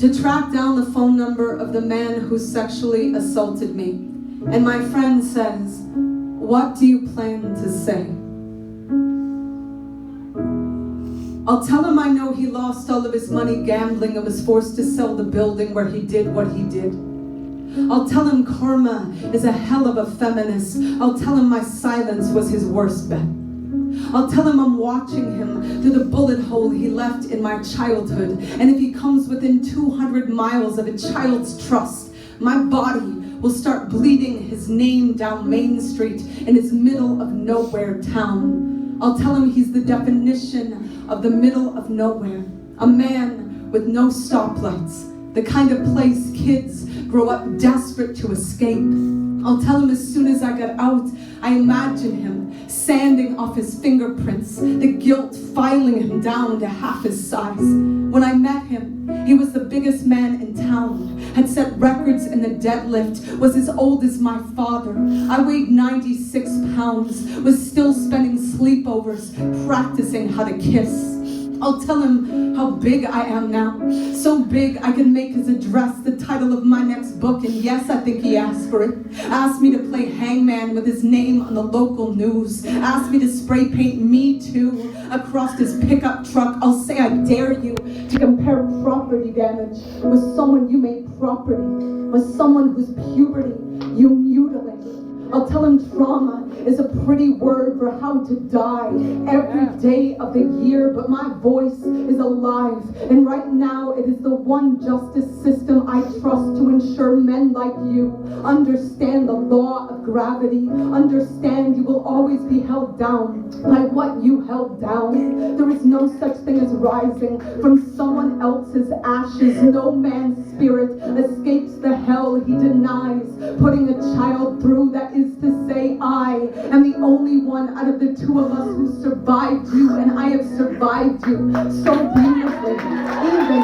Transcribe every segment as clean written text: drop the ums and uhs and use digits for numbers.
to track down the phone number of the man who sexually assaulted me. And my friend says, "What do you plan to say?" I'll tell him I know he lost all of his money gambling and was forced to sell the building where he did what he did. I'll tell him karma is a hell of a feminist. I'll tell him my silence was his worst bet. I'll tell him I'm watching him through the bullet hole he left in my childhood. And if he comes within 200 miles of a child's trust, my body will start bleeding his name down Main Street in his middle of nowhere town. I'll tell him he's the definition of the middle of nowhere. A man with no stoplights. The kind of place kids grow up desperate to escape. I'll tell him as soon as I get out, I imagine him sanding off his fingerprints, the guilt filing him down to half his size. When I met him, he was the biggest man in town, had set records in the deadlift, was as old as my father. I weighed 96 pounds, was still spending sleepovers practicing how to kiss. I'll tell him how big I am now. So big I can make his address the title of my next book. And yes, I think he asked for it. Asked me to play hangman with his name on the local news. Asked me to spray paint Me Too across his pickup truck. I'll say I dare you to compare property damage with someone you made property, with someone whose puberty you mutilated. I'll tell him trauma is a pretty word for how to die every day of the year, but my voice is alive, and right now it is the one justice system I trust to ensure men like you understand the law of gravity, understand you will always be held down by what you held down. There is no such thing as rising from someone else's ashes. No man's spirit escapes the hell he denies putting a child through. That is to say, I am the only one out of the two of us who survived you, and I have survived you so beautifully. Even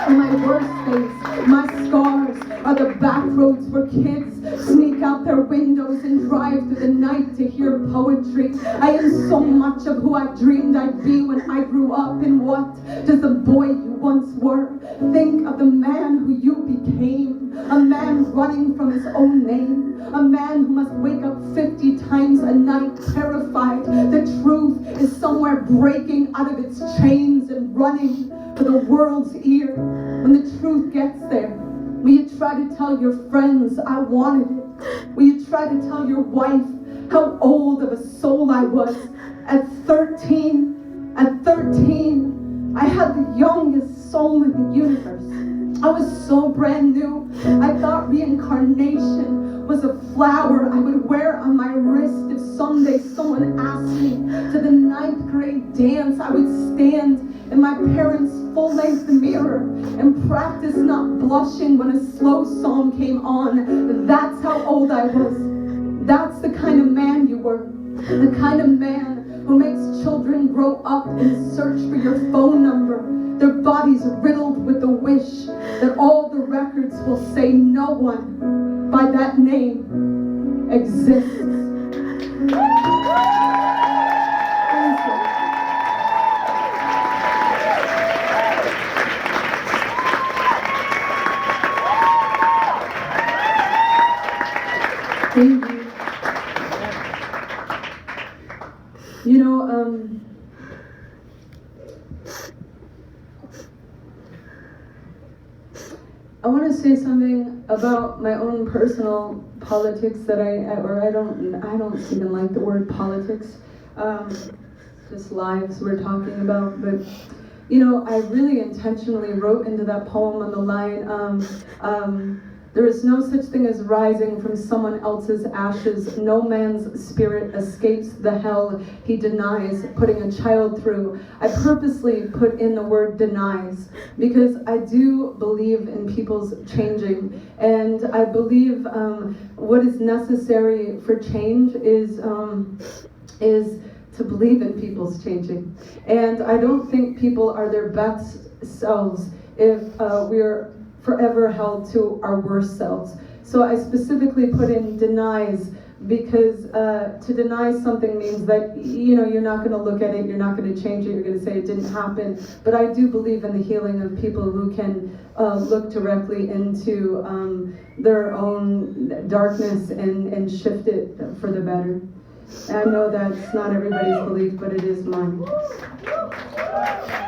in my worst days, my scars are the back roads where kids sneak out their windows and drive through the night to hear poetry. I am so much of who I dreamed I'd be when I grew up. And what does the boy you once were think of the man who you became? A man running from his own name, a man who must wake up 50 times a night terrified the truth is somewhere breaking out of its chains and running for the world's ear. When the truth gets there, will you try to tell your friends I wanted it? Will you try to tell your wife how old of a soul I was? At 13, I had the youngest soul in the universe. I was so brand new. I thought reincarnation was a flower I would wear on my wrist if someday someone asked me to the 9th grade dance. I would stand in my parents' full-length mirror and practice not blushing when a slow song came on. That's how old I was. That's the kind of man you were. The kind of man who makes children grow up and search for your phone number, their bodies riddled with the wish that all the records will say no one by that name exists. Thank you. You know, I want to say something about my own personal politics that I don't even like the word politics, just lives we're talking about. But you know, I really intentionally wrote into that poem on the line, there is no such thing as rising from someone else's ashes. No man's spirit escapes the hell he denies putting a child through. I purposely put in the word denies because I do believe in people's changing. And I believe what is necessary for change is to believe in people's changing. And I don't think people are their best selves if we're forever held to our worst selves. So I specifically put in denies because to deny something means that, you know, you're not going to look at it, you're not going to change it, you're going to say it didn't happen. But I do believe in the healing of people who can look directly into their own darkness and shift it for the better. And I know that's not everybody's belief, but it is mine.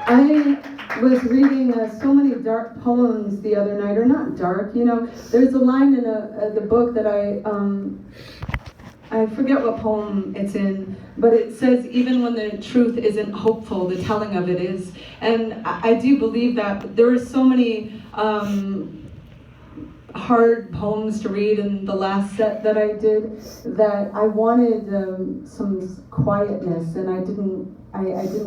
I was reading so many dark poems the other night, or not dark, you know. There's a line in the book that I forget what poem it's in, but it says, even when the truth isn't hopeful, the telling of it is. And I do believe that, but there are so many hard poems to read in the last set that I did that I wanted some quietness, and I didn't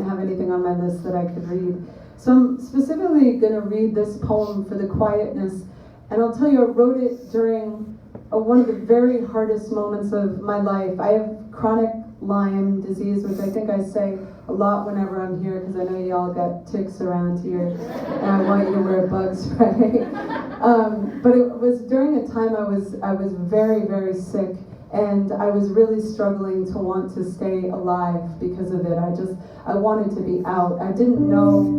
have anything on my list that I could read. So I'm specifically going to read this poem for the quietness, and I'll tell you, I wrote it during one of the very hardest moments of my life. I have chronic Lyme disease, which I think I say a lot whenever I'm here, because I know y'all got ticks around here, and I want you to wear bug spray. But it was during a time I was very, very sick, and I was really struggling to want to stay alive because of it. I wanted to be out. I didn't know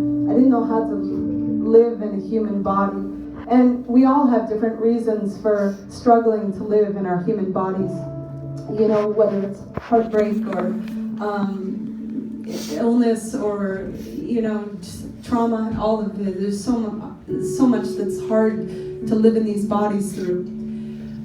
how to live in a human body. And we all have different reasons for struggling to live in our human bodies. You know, whether it's heartbreak or illness or, you know, just trauma, all of it. There's so much that's hard to live in these bodies through.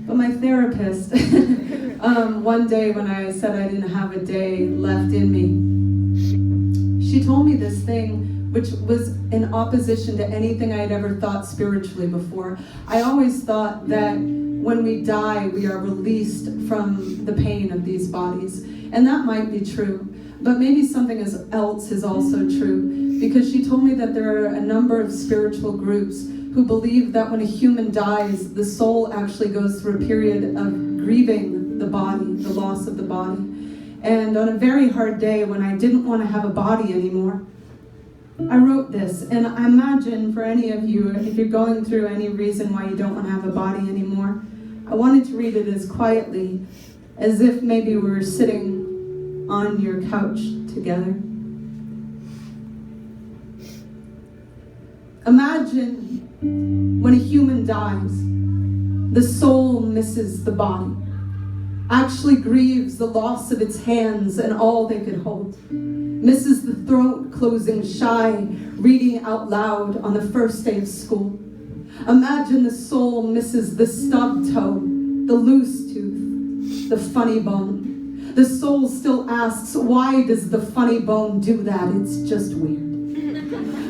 But my therapist, one day when I said I didn't have a day left in me, she told me this thing which was in opposition to anything I had ever thought spiritually before. I always thought that when we die, we are released from the pain of these bodies. And that might be true, but maybe something else is also true, because she told me that there are a number of spiritual groups who believe that when a human dies, the soul actually goes through a period of grieving the body, the loss of the body. And on a very hard day when I didn't want to have a body anymore, I wrote this, and I imagine for any of you, if you're going through any reason why you don't want to have a body anymore, I wanted to read it as quietly as if maybe we were sitting on your couch together. Imagine when a human dies, the soul misses the body, actually grieves the loss of its hands and all they could hold, misses the throat closing shy, reading out loud on the first day of school. Imagine the soul misses the stubbed toe, the loose tooth, the funny bone. The soul still asks, why does the funny bone do that? It's just weird.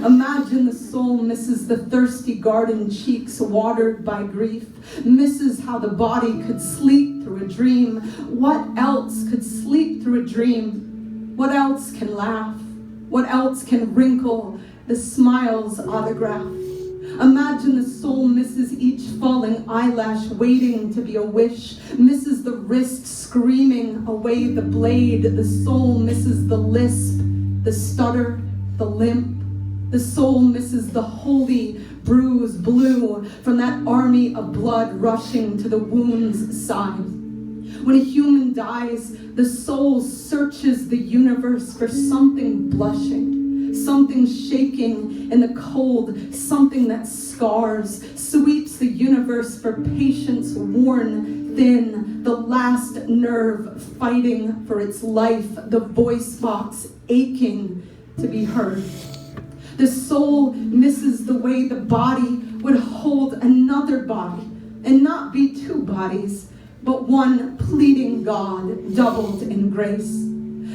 Imagine the soul misses the thirsty garden cheeks watered by grief, misses how the body could sleep through a dream. What else could sleep through a dream? What else can laugh? What else can wrinkle the smile's autograph? Imagine the soul misses each falling eyelash waiting to be a wish, misses the wrist screaming away the blade. The soul misses the lisp, the stutter, the limp. The soul misses the holy bruise blue from that army of blood rushing to the wound's side. When a human dies, the soul searches the universe for something blushing, something shaking in the cold, something that scars, sweeps the universe for patience worn thin, the last nerve fighting for its life, the voice box aching to be heard. The soul misses the way the body would hold another body, and not be two bodies, but one pleading God doubled in grace.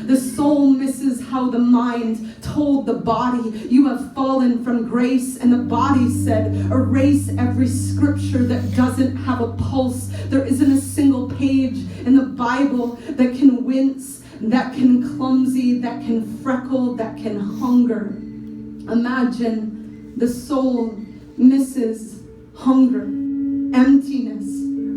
The soul misses how the mind told the body, you have fallen from grace, and the body said, erase every scripture that doesn't have a pulse. There isn't a single page in the Bible that can wince, that can clumsy, that can freckle, that can hunger. Imagine the soul misses hunger, emptiness,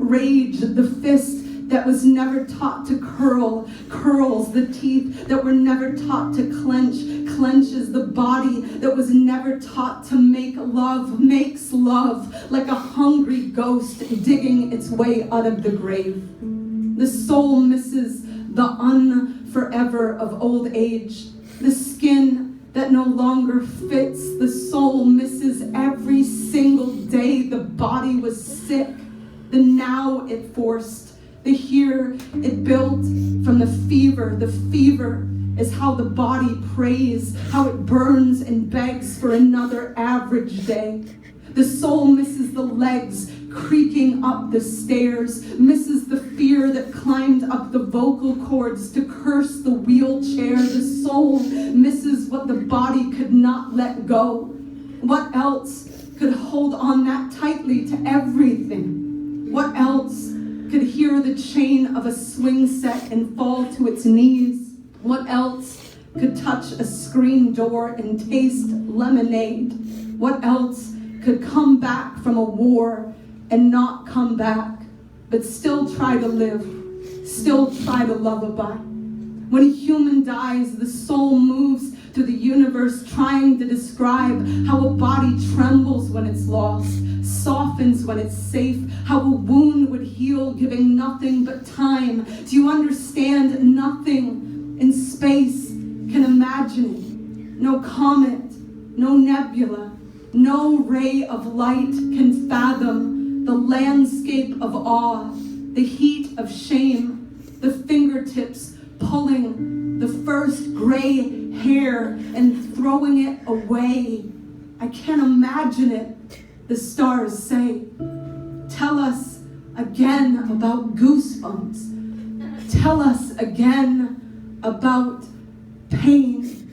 rage, the fist that was never taught to curl, curls the teeth that were never taught to clench, clenches the body that was never taught to make love, makes love like a hungry ghost digging its way out of the grave. The soul misses the unforever of old age. The skin that no longer fits. The soul misses every single day the body was sick. The now it forced. The here it built from the fever. The fever is how the body prays, how it burns and begs for another average day. The soul misses the legs creaking up the stairs, misses the fear that climbed up the vocal cords to curse the wheelchair. The soul misses what the body could not let go. What else could hold on that tightly to everything? What else could hear the chain of a swing set and fall to its knees? What else could touch a screen door and taste lemonade? What else could come back from a war and not come back, but still try to live, still try to lullaby? When a human dies, the soul moves through the universe trying to describe how a body trembles when it's lost, softens when it's safe, how a wound would heal, giving nothing but time. Do you understand? Nothing in space can imagine it. No comet, no nebula, no ray of light can fathom the landscape of awe, the heat of shame, the fingertips pulling the first gray hair and throwing it away. I can't imagine it, the stars say. Tell us again about goosebumps. Tell us again about pain.